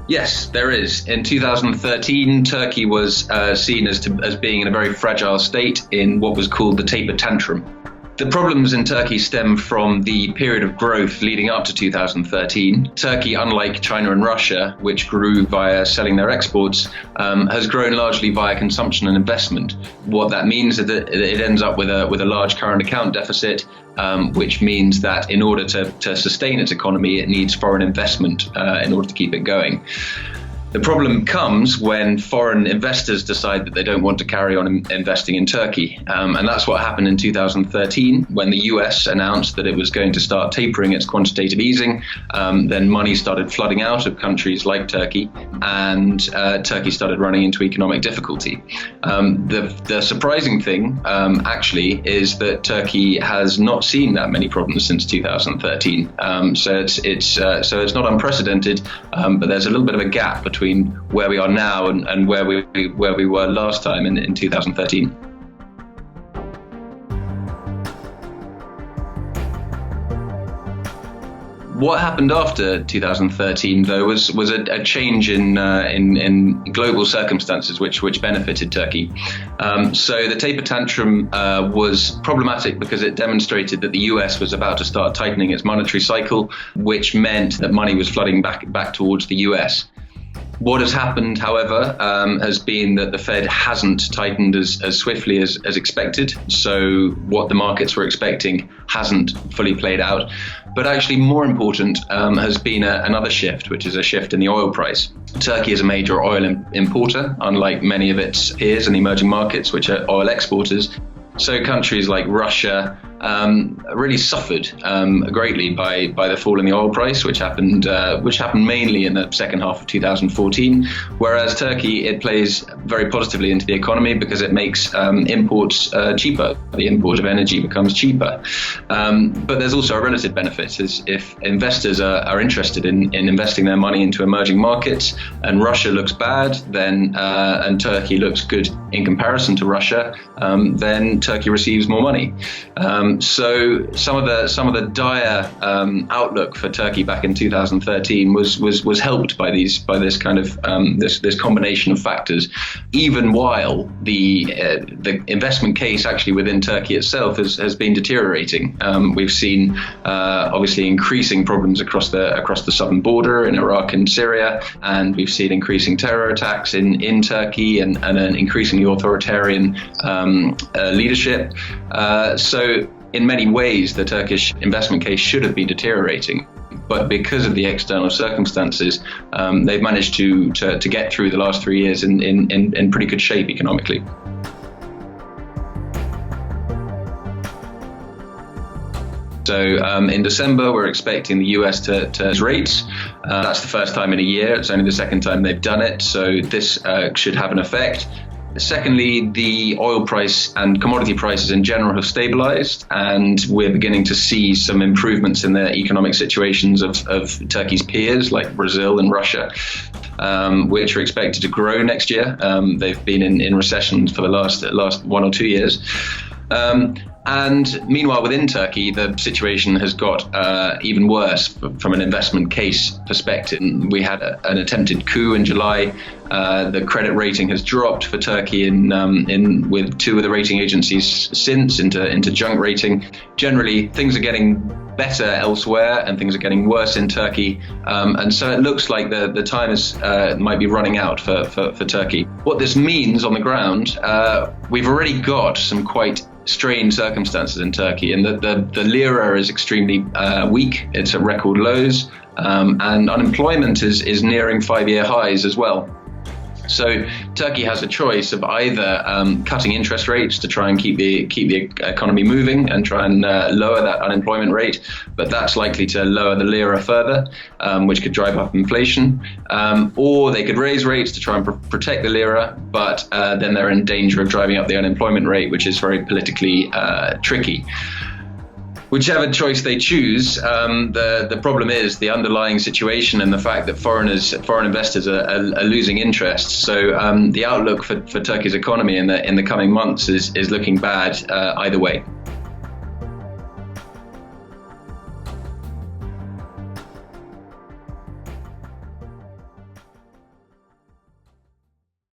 Yes, there is. In 2013, Turkey was seen as being in a very fragile state in what was called the taper tantrum. The problems in Turkey stem from the period of growth leading up to 2013. Turkey, unlike China and Russia, which grew via selling their exports, has grown largely via consumption and investment. What that means is that it ends up with a large current account deficit, which means that in order to sustain its economy, it needs foreign investment in order to keep it going. The problem comes when foreign investors decide that they don't want to carry on investing in Turkey. And that's what happened in 2013 when the US announced that it was going to start tapering its quantitative easing. Then money started flooding out of countries like Turkey, and Turkey started running into economic difficulty. The surprising thing, actually, is that Turkey has not seen that many problems since 2013. So it's not unprecedented, but there's a little bit of a gap between where we are now and where we were last time in 2013. What happened after 2013, though, was a change in global circumstances which benefited Turkey. So the taper tantrum was problematic because it demonstrated that the US was about to start tightening its monetary cycle, which meant that money was flooding back towards the US. What has happened, however, has been that the Fed hasn't tightened as swiftly as expected. So what the markets were expecting hasn't fully played out. But actually more important has been another shift, which is a shift in the oil price. Turkey is a major oil importer, unlike many of its peers in the emerging markets, which are oil exporters. So countries like Russia really suffered greatly by the fall in the oil price, which happened mainly in the second half of 2014. Whereas Turkey, it plays very positively into the economy because it makes imports cheaper. The import of energy becomes cheaper. But there's also a relative benefit, is if investors are interested in investing their money into emerging markets, and Russia looks bad, then and Turkey looks good in comparison to Russia, then Turkey receives more money. So some of the dire outlook for Turkey back in 2013 was helped by this kind of this combination of factors, even while the investment case actually within Turkey itself has been deteriorating. We've seen obviously increasing problems across the southern border in Iraq and Syria, and we've seen increasing terror attacks in Turkey and an increasingly authoritarian leadership. So in many ways, the Turkish investment case should have been deteriorating. But because of the external circumstances, they've managed to get through the last 3 years in pretty good shape economically. So in December, we're expecting the US to raise rates. That's the first time in a year. It's only the second time they've done it. So this should have an effect. Secondly, the oil price and commodity prices in general have stabilized, and we're beginning to see some improvements in the economic situations of Turkey's peers like Brazil and Russia, which are expected to grow next year. They've been in recession for the last 1 or 2 years. And meanwhile, within Turkey, the situation has got even worse from an investment case perspective. We had an attempted coup in July. The credit rating has dropped for Turkey with 2 of the rating agencies since into junk rating. Generally, things are getting better elsewhere and things are getting worse in Turkey. And so it looks like the time might be running out for Turkey. What this means on the ground, we've already got some quite strange circumstances in Turkey, and the lira is extremely weak. It's at record lows, and unemployment is nearing 5-year highs as well. So Turkey has a choice of either cutting interest rates to try and keep the economy moving and try and lower that unemployment rate, but that's likely to lower the lira further, which could drive up inflation. Or they could raise rates to try and protect the lira, but then they're in danger of driving up the unemployment rate, which is very politically tricky. Whichever choice they choose, the problem is the underlying situation and the fact that foreign investors are losing interest. So the outlook for Turkey's economy in the coming months is looking bad either way.